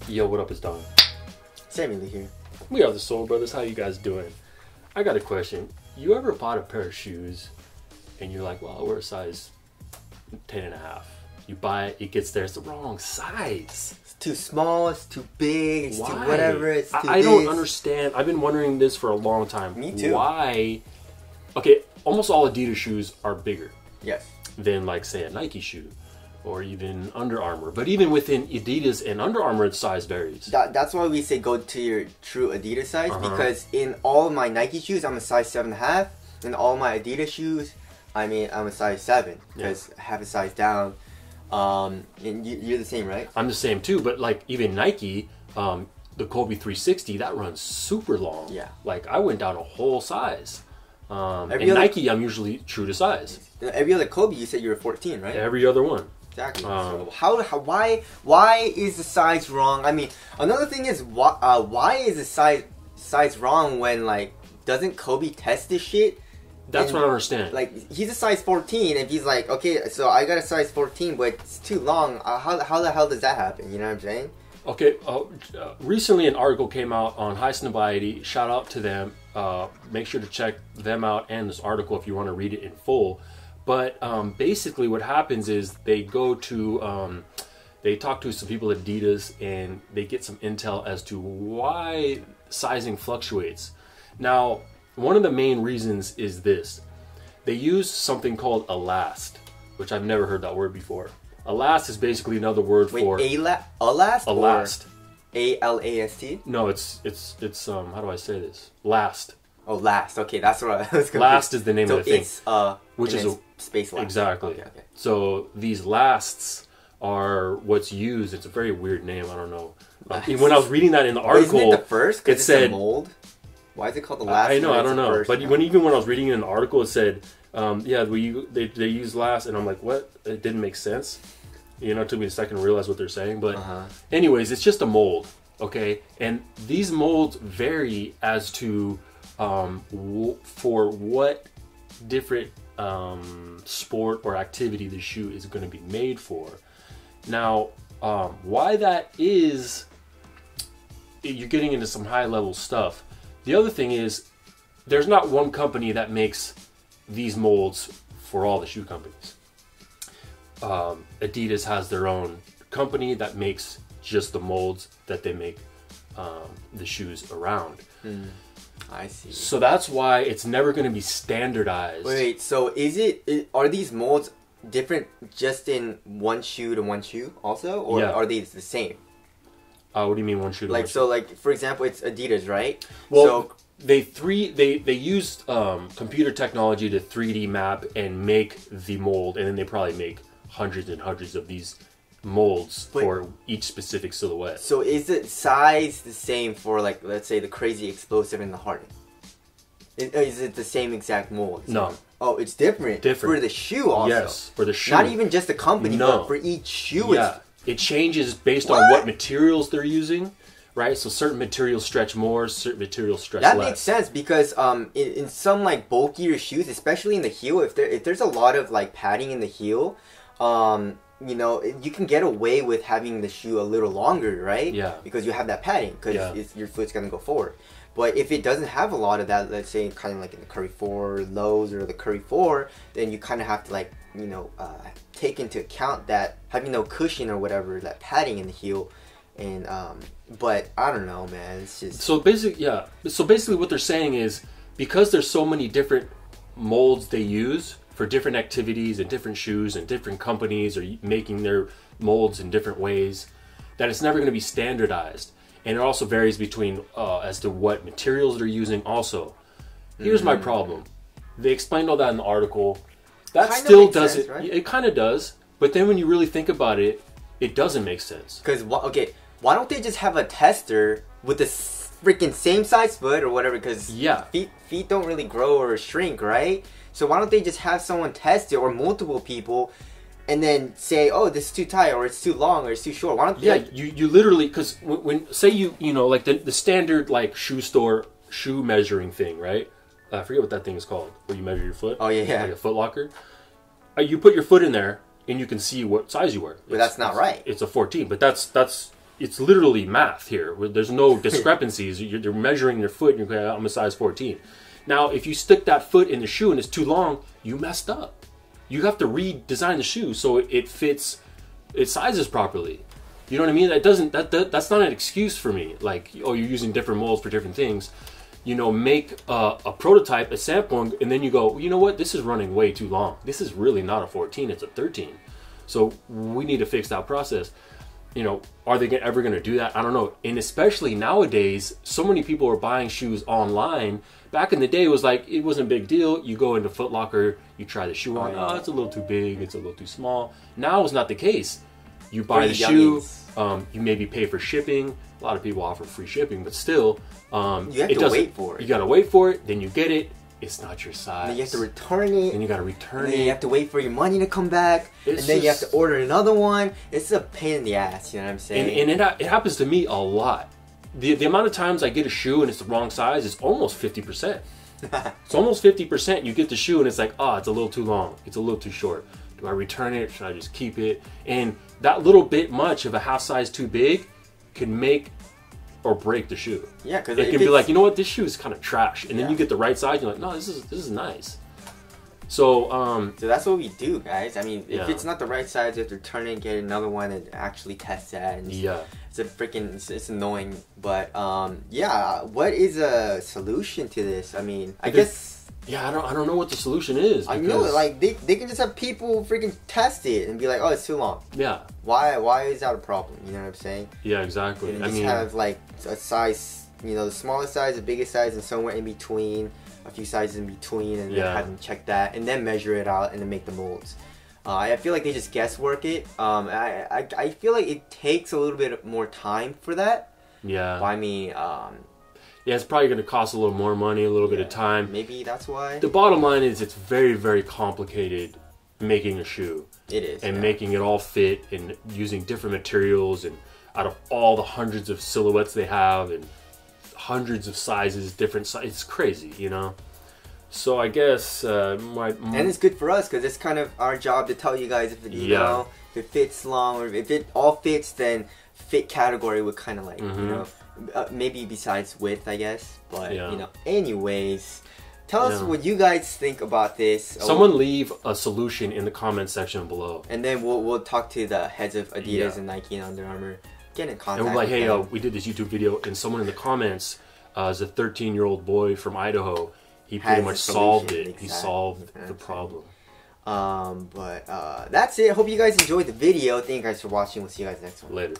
Yo, what up, it's Don. Samuel here. We are the Soul Brothers. How you guys doing? I got a question. You ever bought a pair of shoes and you're like, well, I wear a size 10 and a half. You buy it, it gets there, it's the wrong size. It's too small, it's too big, it's Why? too whatever, it's too I don't understand. I've been wondering this for a long time. Me too. Why? Okay, almost all Adidas shoes are bigger. Yes. Than, like, say, a Nike shoe. Or even Under Armour. But even within Adidas and Under Armour, its size varies. That's why we say go to your true Adidas size, because in all of my Nike shoes, I'm a size 7.5. In all my Adidas shoes, I'm a size 7, because I have a size down. And you're the same, right? I'm the same too, but like even Nike, the Kobe 360, that runs super long. Yeah. Like I went down a whole size. And Nike, I'm usually true to size. Every other Kobe, you said you were 14, right? Every other one. Exactly. So why is the size wrong? I mean, another thing is why is the size wrong when, like, doesn't Kobe test this shit? That's what I don't understand. Like, he's a size 14, and he's like, okay, so I got a size 14, but it's too long. How the hell does that happen? You know what I'm saying? Okay, recently an article came out on High Snobiety. Shout out to them. Make sure to check them out and this article if you want to read it in full. But basically what happens is they go to, they talk to some people at Adidas and they get some intel as to why sizing fluctuates. Now, one of the main reasons is this. They use something called elast, which I've never heard that word before. Elast is basically another word for... elast? Elast. A-L-A-S-T? No, it's how do I say this? Last. Oh, last. Okay, that's what I was confused. Last is the name of the thing. It's, which is a space last. Exactly. Okay. So these lasts are what's used. It's a very weird name. I don't know. When I was reading that in the article, isn't it the first? Because it said a mold. Why is it called the last? I know. I don't know. But even when I was reading it in the article, it said, "Yeah, they use last," and I'm like, "What?" It didn't make sense. You know, it took me a second to realize what they're saying. But anyways, it's just a mold. Okay, and these molds vary as to for what different sport or activity the shoe is going to be made for. Now, why that is, you're getting into some high level stuff. The other thing is, there's not one company that makes these molds for all the shoe companies. Adidas has their own company that makes just the molds that they make the shoes around. I see. So that's why it's never going to be standardized. Wait, so are these molds different just in one shoe to one shoe also? Or are they the same? What do you mean one shoe to one shoe? So, like, for example, it's Adidas, right? Well, so, they used computer technology to 3D map and make the mold, and then they probably make hundreds and hundreds of these molds for each specific silhouette. So is the size the same for, like, let's say the Crazy Explosive and the Harden? Is it the same exact mold? No. Oh, it's different. For the shoe also. Yes, for the shoe. Not even just the company, but for each shoe. Yeah, it changes based on what materials they're using, right? So certain materials stretch more, certain materials stretch less. That makes sense because in some, like, bulkier shoes, especially in the heel, if there's a lot of, like, padding in the heel, you know, you can get away with having the shoe a little longer, right? Yeah. Because you have that padding, because your foot's going to go forward. But if it doesn't have a lot of that, let's say kind of like in the Curry 4 lows or the Curry 4, then you kind of have to, like, you know, take into account that having no cushion or whatever, that padding in the heel. And, but I don't know, man. It's just... So basically what they're saying is, because there's so many different molds they use for different activities and different shoes, and different companies are making their molds in different ways, that it's never going to be standardized. And it also varies between as to what materials they're using also. Here's my problem. They explained all that in the article. That kind still doesn't... sense, right? It kind of does. But then when you really think about it, it doesn't make sense. Because, okay, why don't they just have a tester with the freaking same size foot or whatever? Because feet don't really grow or shrink, right? So why don't they just have someone test it, or multiple people, and then say, oh, this is too tight, or it's too long, or it's too short? Why don't you literally, because when say you know, like the standard, like, shoe store shoe measuring thing, right? I forget what that thing is called, where you measure your foot. Oh, yeah. Like a Foot Locker. You put your foot in there, and you can see what size you wear. But that's not right. It's a 14, but that's it's literally math here. Where there's no discrepancies. You're measuring your foot, and you're going, I'm a size 14. Now, if you stick that foot in the shoe and it's too long, you messed up. You have to redesign the shoe so it fits, it sizes properly. You know what I mean? That's not an excuse for me. Like, oh, you're using different molds for different things. You know, make a prototype, a sample, and then you go, well, you know what? This is running way too long. This is really not a 14, it's a 13. So we need to fix that process. You know, are they ever going to do that? I don't know. And especially nowadays, so many people are buying shoes online. Back in the day, it was like, it wasn't a big deal. You go into Foot Locker, you try the shoe on. Oh, it's a little too big. It's a little too small. Now it's not the case. You buy the shoe, you maybe pay for shipping. A lot of people offer free shipping, but still, you have to wait for it. You got to wait for it. Then you get it. It's not your size. And you have to return it. And you got to return it. And you have to wait for your money to come back. And then you have to order another one. It's a pain in the ass, you know what I'm saying? And it happens to me a lot. The amount of times I get a shoe and it's the wrong size is almost 50%. It's almost 50%. You get the shoe and it's like, oh, it's a little too long. It's a little too short. Do I return it? Should I just keep it? And that little bit much of a half size too big can make or break the shoe. Yeah, because it can be like, you know what, this shoe is kind of trash, and then you get the right size, you're like, no, this is nice. So that's what we do, guys. I mean, if it's not the right size, you have to return it and get another one and actually test that. And it's a freaking, it's annoying. But yeah, what is a solution to this? I mean, I guess. Yeah, I don't know what the solution is. I know, like they can just have people freaking test it and be like, oh, it's too long. Yeah. Why is that a problem? You know what I'm saying? Yeah, exactly. And just have like a size, you know, the smallest size, the biggest size, and somewhere in between, a few sizes in between, and then have them check that, and then measure it out, and then make the molds. I feel like they just guesswork it. I feel like it takes a little bit more time for that. Yeah. But I mean, yeah, it's probably going to cost a little more money, a little bit of time. Maybe that's why. The bottom line is it's very, very complicated making a shoe. It is. And making it all fit and using different materials, and out of all the hundreds of silhouettes they have and hundreds of sizes, different sizes. It's crazy, you know? So I guess... and it's good for us because it's kind of our job to tell you guys if it, you know, if it fits long, or if it all fits, then fit category would kind of like, you know... maybe besides width, I guess, but you know. Anyways, tell us what you guys think about this. Someone leave a solution in the comment section below, and then we'll talk to the heads of Adidas and Nike and Under Armour. Get in contact. And we're like, hey, we did this YouTube video, and someone in the comments is a 13-year-old boy from Idaho. He pretty much solved it. Exactly. He solved the problem. But that's it. Hope you guys enjoyed the video. Thank you guys for watching. We'll see you guys next one. Later.